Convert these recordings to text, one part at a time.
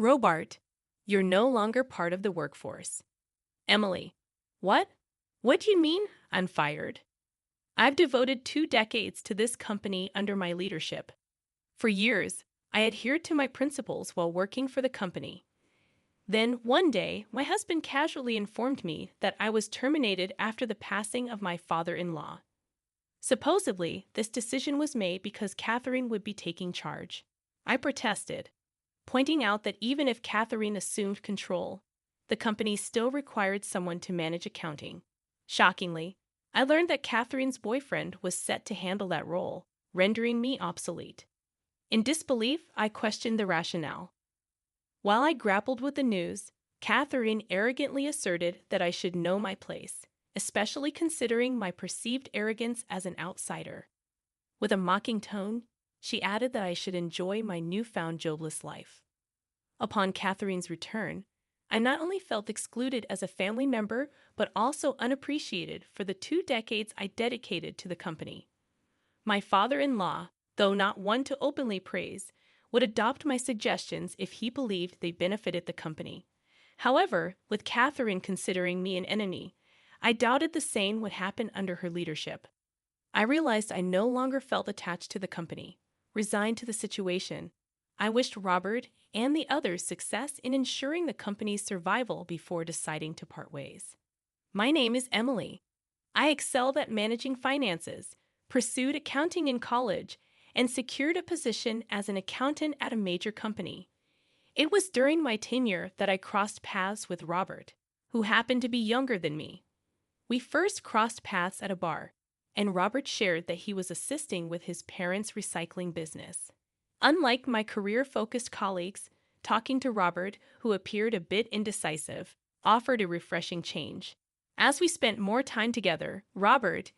Robart, you're no longer part of the workforce. Emily, what? What do you mean I'm fired? I've devoted 2 decades to this company under my leadership. For years, I adhered to my principles while working for the company. Then, one day, my husband casually informed me that I was terminated after the passing of my father-in-law. Supposedly, this decision was made because Catherine would be taking charge. I protested, pointing out that even if Catherine assumed control, the company still required someone to manage accounting. Shockingly, I learned that Catherine's boyfriend was set to handle that role, rendering me obsolete. In disbelief, I questioned the rationale. While I grappled with the news, Catherine arrogantly asserted that I should know my place, especially considering my perceived arrogance as an outsider. With a mocking tone, she added that I should enjoy my newfound jobless life. Upon Catherine's return, I not only felt excluded as a family member, but also unappreciated for the 2 decades I dedicated to the company. My father-in-law, though not one to openly praise, would adopt my suggestions if he believed they benefited the company. However, with Catherine considering me an enemy, I doubted the same would happen under her leadership. I realized I no longer felt attached to the company. Resigned to the situation, I wished Robert and the others success in ensuring the company's survival before deciding to part ways. My name is Emily. I excelled at managing finances, pursued accounting in college, and secured a position as an accountant at a major company. It was during my tenure that I crossed paths with Robert, who happened to be younger than me. We first crossed paths at a bar, and Robert shared that he was assisting with his parents' recycling business. Unlike my career-focused colleagues, talking to Robert, who appeared a bit indecisive, offered a refreshing change. As we spent more time together, Robert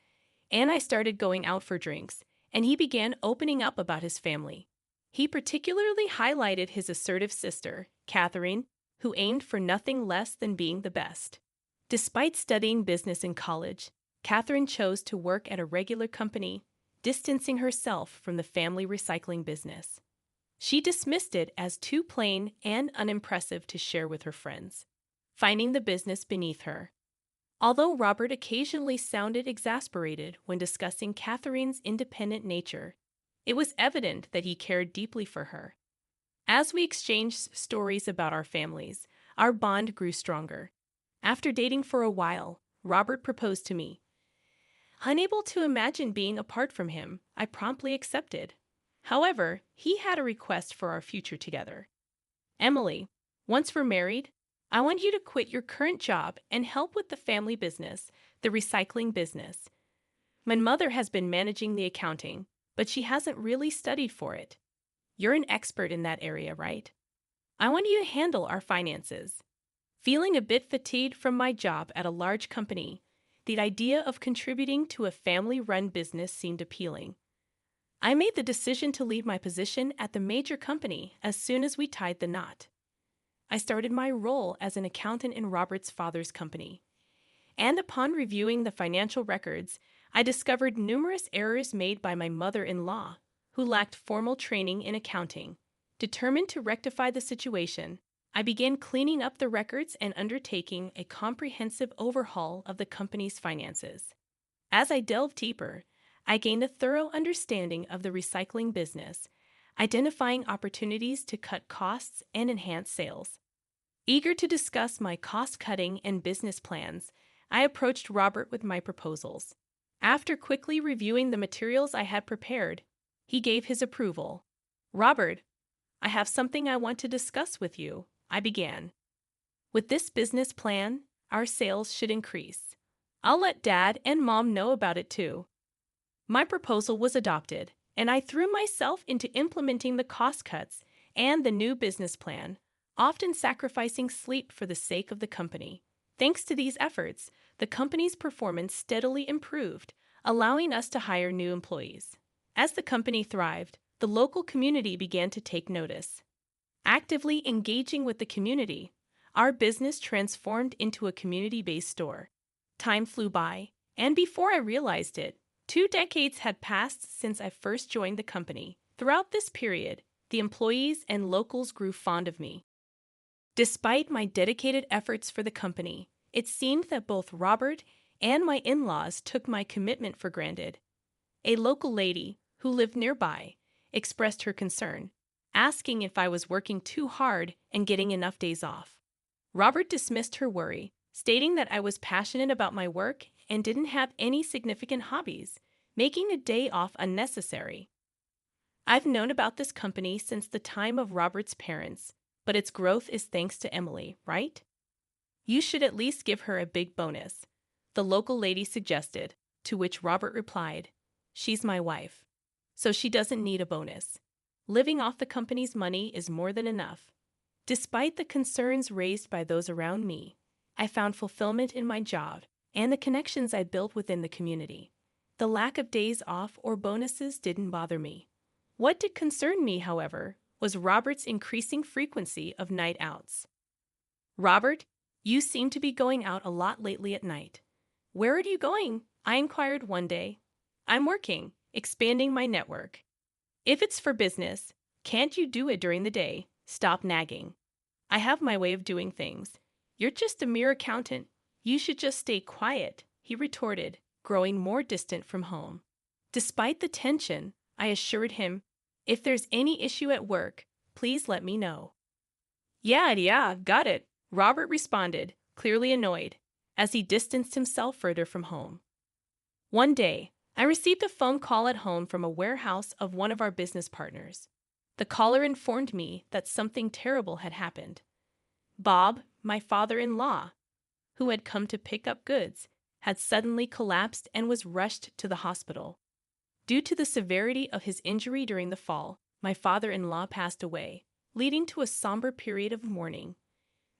and I started going out for drinks, and he began opening up about his family. He particularly highlighted his assertive sister, Catherine, who aimed for nothing less than being the best. Despite studying business in college, Catherine chose to work at a regular company, distancing herself from the family recycling business. She dismissed it as too plain and unimpressive to share with her friends, finding the business beneath her. Although Robert occasionally sounded exasperated when discussing Catherine's independent nature, it was evident that he cared deeply for her. As we exchanged stories about our families, our bond grew stronger. After dating for a while, Robert proposed to me. Unable to imagine being apart from him, I promptly accepted. However, he had a request for our future together. Emily, once we're married, I want you to quit your current job and help with the family business, the recycling business. My mother has been managing the accounting, but she hasn't really studied for it. You're an expert in that area, right? I want you to handle our finances. Feeling a bit fatigued from my job at a large company, the idea of contributing to a family-run business seemed appealing. I made the decision to leave my position at the major company as soon as we tied the knot. I started my role as an accountant in Robert's father's company. And upon reviewing the financial records, I discovered numerous errors made by my mother-in-law, who lacked formal training in accounting. Determined to rectify the situation, I began cleaning up the records and undertaking a comprehensive overhaul of the company's finances. As I delved deeper, I gained a thorough understanding of the recycling business, identifying opportunities to cut costs and enhance sales. Eager to discuss my cost-cutting and business plans, I approached Robert with my proposals. After quickly reviewing the materials I had prepared, he gave his approval. Robert, I have something I want to discuss with you, I began. With this business plan, our sales should increase. I'll let Dad and Mom know about it too. My proposal was adopted, and I threw myself into implementing the cost cuts and the new business plan, often sacrificing sleep for the sake of the company. Thanks to these efforts, the company's performance steadily improved, allowing us to hire new employees. As the company thrived, the local community began to take notice. Actively engaging with the community, our business transformed into a community-based store. Time flew by, and before I realized it, 2 decades had passed since I first joined the company. Throughout this period, the employees and locals grew fond of me. Despite my dedicated efforts for the company, it seemed that both Robert and my in-laws took my commitment for granted. A local lady, who lived nearby, expressed her concern, asking if I was working too hard and getting enough days off. Robert dismissed her worry, stating that I was passionate about my work and didn't have any significant hobbies, making a day off unnecessary. I've known about this company since the time of Robert's parents, but its growth is thanks to Emily, right? You should at least give her a big bonus, the local lady suggested, to which Robert replied, "She's my wife, so she doesn't need a bonus. Living off the company's money is more than enough." Despite the concerns raised by those around me, I found fulfillment in my job and the connections I built within the community. The lack of days off or bonuses didn't bother me. What did concern me, however, was Robert's increasing frequency of night outs. "Robert, you seem to be going out a lot lately at night. Where are you going?" I inquired one day. "I'm working, expanding my network." "If it's for business, can't you do it during the day? Stop nagging. I have my way of doing things. You're just a mere accountant. You should just stay quiet," he retorted, growing more distant from home. Despite the tension, I assured him, "If there's any issue at work, please let me know." Yeah, got it," Robert responded, clearly annoyed, as he distanced himself further from home. One day, I received a phone call at home from a warehouse of one of our business partners. The caller informed me that something terrible had happened. Bob, my father-in-law, who had come to pick up goods, had suddenly collapsed and was rushed to the hospital. Due to the severity of his injury during the fall, my father-in-law passed away, leading to a somber period of mourning.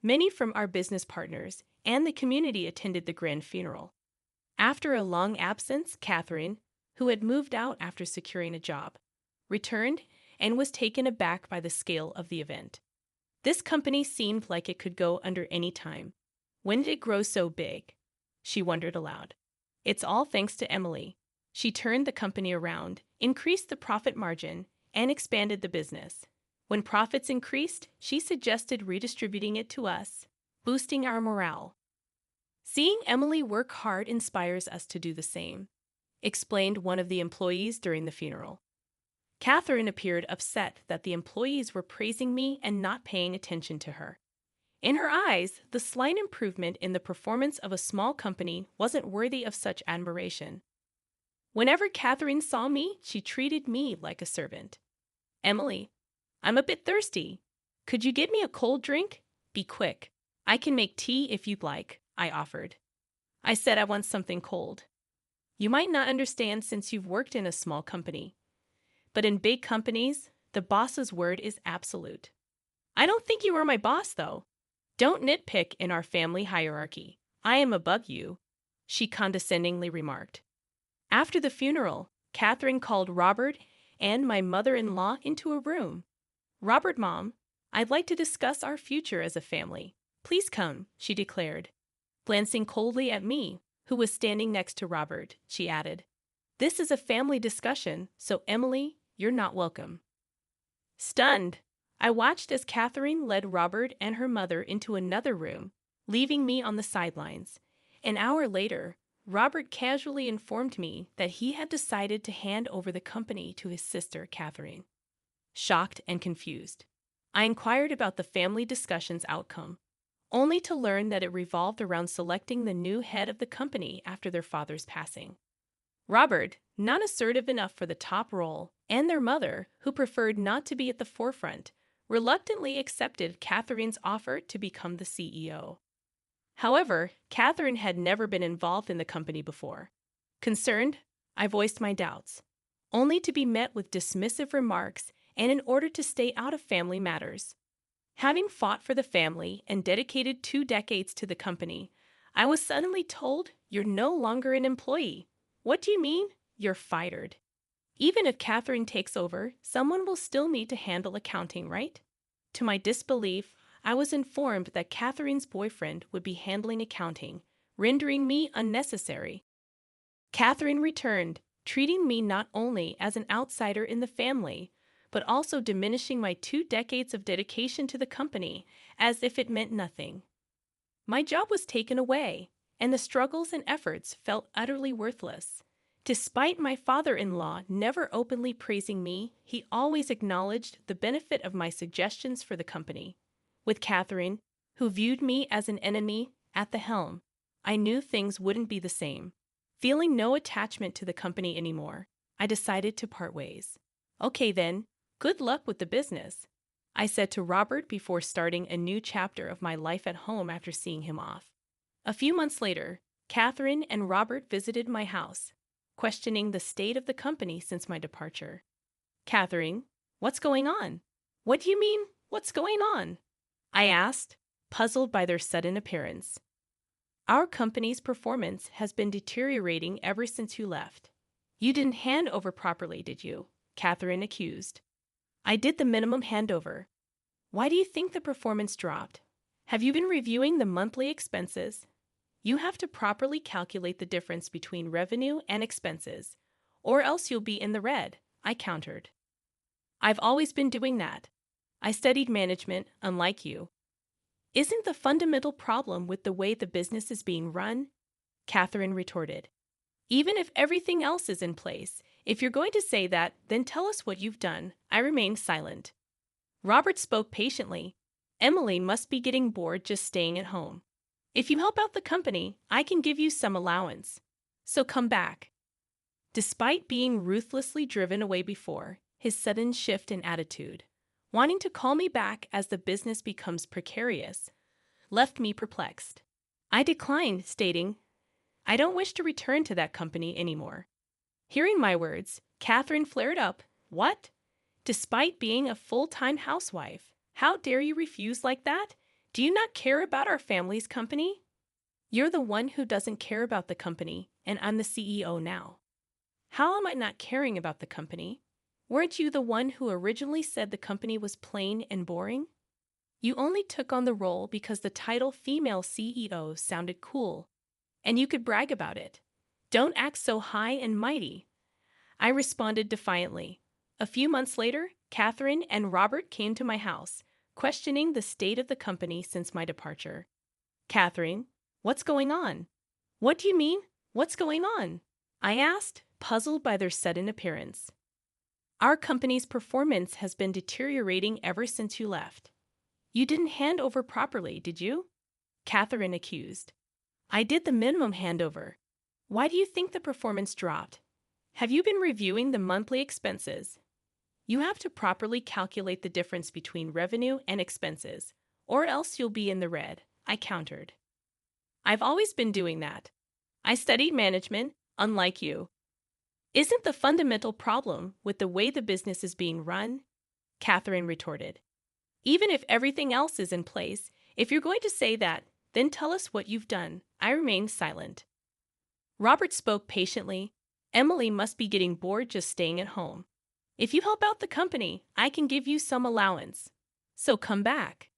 Many from our business partners and the community attended the grand funeral. After a long absence, Catherine, who had moved out after securing a job, returned and was taken aback by the scale of the event. This company seemed like it could go under any time. When did it grow so big? She wondered aloud. It's all thanks to Emily. She turned the company around, increased the profit margin, and expanded the business. When profits increased, she suggested redistributing it to us, boosting our morale. "Seeing Emily work hard inspires us to do the same," explained one of the employees during the funeral. Catherine appeared upset that the employees were praising me and not paying attention to her. In her eyes, the slight improvement in the performance of a small company wasn't worthy of such admiration. Whenever Catherine saw me, she treated me like a servant. "Emily, I'm a bit thirsty. Could you get me a cold drink? Be quick. I can make tea if you'd like," I offered. "I said I want something cold." "You might not understand since you've worked in a small company. But in big companies, the boss's word is absolute." "I don't think you are my boss, though. Don't nitpick in our family hierarchy. I am above you," she condescendingly remarked. After the funeral, Catherine called Robert and my mother-in-law into a room. "Robert, Mom, I'd like to discuss our future as a family. Please come," she declared. Glancing coldly at me, who was standing next to Robert, she added, "This is a family discussion, so Emily, you're not welcome." Stunned, I watched as Catherine led Robert and her mother into another room, leaving me on the sidelines. An hour later, Robert casually informed me that he had decided to hand over the company to his sister, Catherine. Shocked and confused, I inquired about the family discussion's outcome, only to learn that it revolved around selecting the new head of the company after their father's passing. Robert, not assertive enough for the top role, and their mother, who preferred not to be at the forefront, reluctantly accepted Catherine's offer to become the CEO. However, Catherine had never been involved in the company before. Concerned, I voiced my doubts, only to be met with dismissive remarks and in order to stay out of family matters. Having fought for the family and dedicated 2 decades to the company, I was suddenly told, "You're no longer an employee." "What do you mean?" "You're fired." Even if Catherine takes over, someone will still need to handle accounting, right? To my disbelief, I was informed that Catherine's boyfriend would be handling accounting, rendering me unnecessary. Catherine returned, treating me not only as an outsider in the family, but also diminishing my 2 decades of dedication to the company as if it meant nothing. My job was taken away, and the struggles and efforts felt utterly worthless. Despite my father-in-law never openly praising me, he always acknowledged the benefit of my suggestions for the company. With Catherine, who viewed me as an enemy, at the helm, I knew things wouldn't be the same. Feeling no attachment to the company anymore, I decided to part ways. Okay then, good luck with the business, I said to Robert before starting a new chapter of my life at home after seeing him off. A few months later, Catherine and Robert visited my house, questioning the state of the company since my departure. Catherine, what's going on? What do you mean, what's going on? I asked, puzzled by their sudden appearance. Our company's performance has been deteriorating ever since you left. You didn't hand over properly, did you? Catherine accused. I did the minimum handover. Why do you think the performance dropped? Have you been reviewing the monthly expenses? You have to properly calculate the difference between revenue and expenses, or else you'll be in the red, I countered. I've always been doing that. I studied management, unlike you. Isn't the fundamental problem with the way the business is being run? Catherine retorted. Even if everything else is in place, if you're going to say that, then tell us what you've done. I remained silent. Robert spoke patiently. Emily must be getting bored just staying at home. If you help out the company, I can give you some allowance. So come back. Despite being ruthlessly driven away before, his sudden shift in attitude, wanting to call me back as the business becomes precarious, left me perplexed. I declined, stating, I don't wish to return to that company anymore. Hearing my words, Catherine flared up. What? Despite being a full-time housewife, how dare you refuse like that? Do you not care about our family's company? You're the one who doesn't care about the company, and I'm the CEO now. How am I not caring about the company? Weren't you the one who originally said the company was plain and boring? You only took on the role because the title female CEO sounded cool, and you could brag about it. Don't act so high and mighty. I responded defiantly. A few months later, Catherine and Robert came to my house, questioning the state of the company since my departure. Catherine, what's going on? What do you mean, what's going on? I asked, puzzled by their sudden appearance. Our company's performance has been deteriorating ever since you left. You didn't hand over properly, did you? Catherine accused. I did the minimum handover. Why do you think the performance dropped? Have you been reviewing the monthly expenses? You have to properly calculate the difference between revenue and expenses, or else you'll be in the red, I countered. I've always been doing that. I studied management, unlike you. Isn't the fundamental problem with the way the business is being run? Catherine retorted. Even if everything else is in place, if you're going to say that, then tell us what you've done. I remained silent. Robert spoke patiently. Emily must be getting bored just staying at home. If you help out the company, I can give you some allowance. So come back.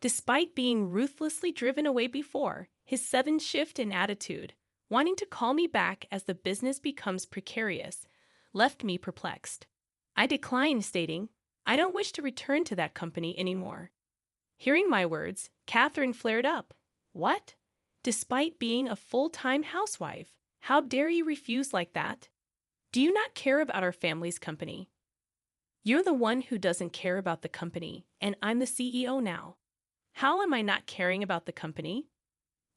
Despite being ruthlessly driven away before, his sudden shift in attitude, wanting to call me back as the business becomes precarious, left me perplexed. I declined, stating, I don't wish to return to that company anymore. Hearing my words, Catherine flared up. What? Despite being a full-time housewife, how dare you refuse like that? Do you not care about our family's company? You're the one who doesn't care about the company, and I'm the CEO now. How am I not caring about the company?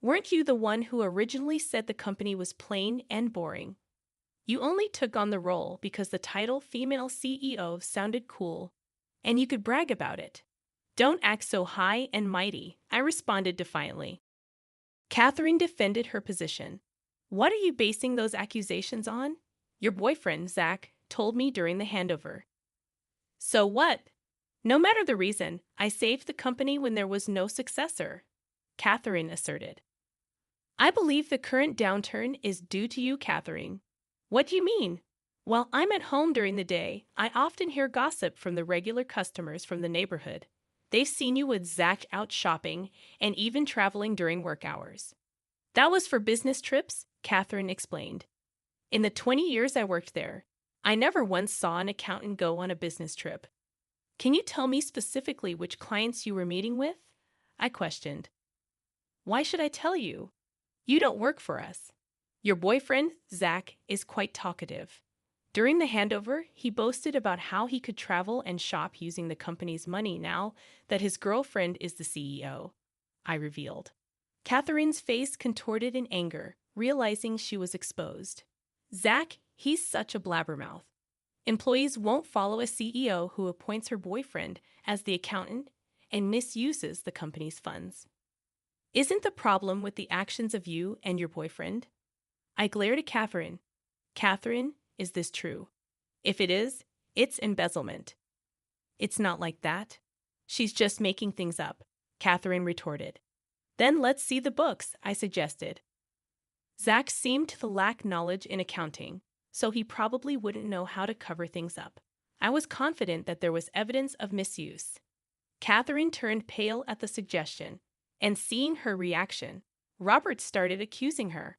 Weren't you the one who originally said the company was plain and boring? You only took on the role because the title female CEO sounded cool, and you could brag about it. Don't act so high and mighty, I responded defiantly. Catherine defended her position. What are you basing those accusations on? Your boyfriend, Zach, told me during the handover. So what? No matter the reason, I saved the company when there was no successor, Catherine asserted. I believe the current downturn is due to you, Catherine. What do you mean? While I'm at home during the day, I often hear gossip from the regular customers from the neighborhood. They've seen you with Zach out shopping and even traveling during work hours. That was for business trips, Catherine explained. In the 20 years I worked there, I never once saw an accountant go on a business trip. Can you tell me specifically which clients you were meeting with? I questioned. Why should I tell you? You don't work for us. Your boyfriend, Zach, is quite talkative. During the handover, he boasted about how he could travel and shop using the company's money now that his girlfriend is the CEO. I revealed. Catherine's face contorted in anger, realizing she was exposed. Zach, he's such a blabbermouth. Employees won't follow a CEO who appoints her boyfriend as the accountant and misuses the company's funds. Isn't the problem with the actions of you and your boyfriend? I glared at Catherine. Catherine, is this true? If it is, it's embezzlement. It's not like that. She's just making things up, Catherine retorted. Then let's see the books, I suggested. Zach seemed to lack knowledge in accounting, so he probably wouldn't know how to cover things up. I was confident that there was evidence of misuse. Catherine turned pale at the suggestion, and seeing her reaction, Robert started accusing her.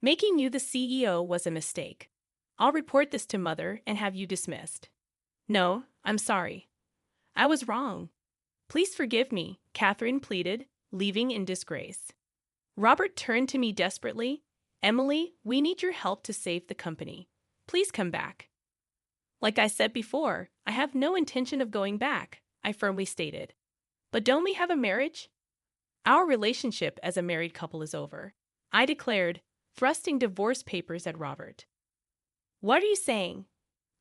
Making you the CEO was a mistake. I'll report this to Mother and have you dismissed. No, I'm sorry. I was wrong. Please forgive me, Catherine pleaded, leaving in disgrace. Robert turned to me desperately. Emily, we need your help to save the company. Please come back. Like I said before, I have no intention of going back, I firmly stated. But don't we have a marriage? Our relationship as a married couple is over, I declared, thrusting divorce papers at Robert. What are you saying?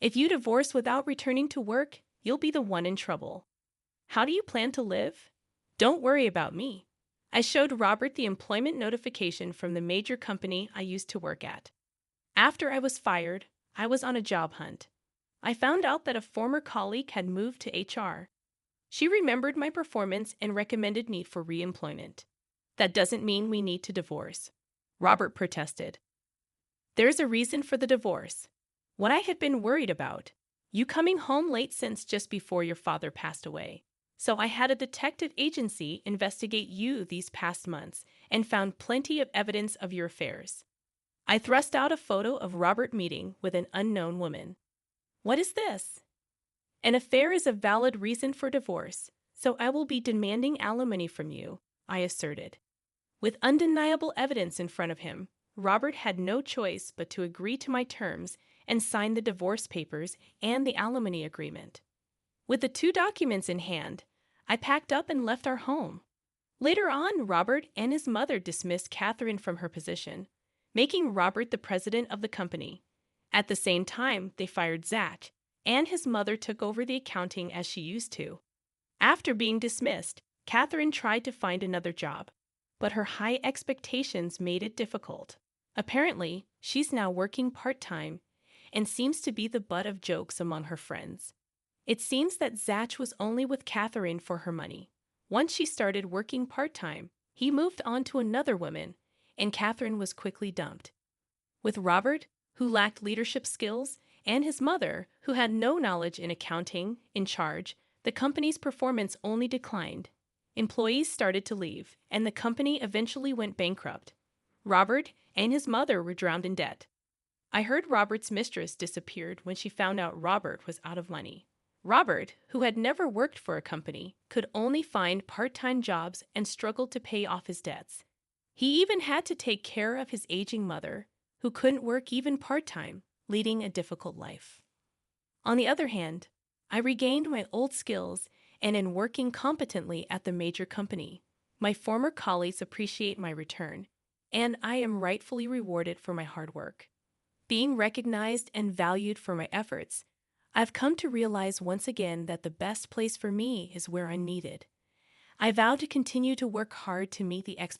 If you divorce without returning to work, you'll be the one in trouble. How do you plan to live? Don't worry about me. I showed Robert the employment notification from the major company I used to work at. After I was fired, I was on a job hunt. I found out that a former colleague had moved to HR. She remembered my performance and recommended me for re-employment. That doesn't mean we need to divorce, Robert protested. There's a reason for the divorce. What I had been worried about. You coming home late since just before your father passed away. So I had a detective agency investigate you these past months and found plenty of evidence of your affairs. I thrust out a photo of Robert meeting with an unknown woman. What is this? An affair is a valid reason for divorce, so I will be demanding alimony from you, I asserted. With undeniable evidence in front of him, Robert had no choice but to agree to my terms and sign the divorce papers and the alimony agreement. With the two documents in hand, I packed up and left our home. Later on, Robert and his mother dismissed Catherine from her position, making Robert the president of the company. At the same time, they fired Zach, and his mother took over the accounting as she used to. After being dismissed, Catherine tried to find another job, but her high expectations made it difficult. Apparently, she's now working part-time and seems to be the butt of jokes among her friends. It seems that Zach was only with Catherine for her money. Once she started working part-time, he moved on to another woman, and Catherine was quickly dumped. With Robert, who lacked leadership skills, and his mother, who had no knowledge in accounting, in charge, the company's performance only declined. Employees started to leave, and the company eventually went bankrupt. Robert and his mother were drowned in debt. I heard Robert's mistress disappeared when she found out Robert was out of money. Robert, who had never worked for a company, could only find part-time jobs and struggled to pay off his debts. He even had to take care of his aging mother, who couldn't work even part-time, leading a difficult life. On the other hand, I regained my old skills and in working competently at the major company. My former colleagues appreciate my return, and I am rightfully rewarded for my hard work. Being recognized and valued for my efforts, I've come to realize once again that the best place for me is where I'm needed. I vow to continue to work hard to meet the expectations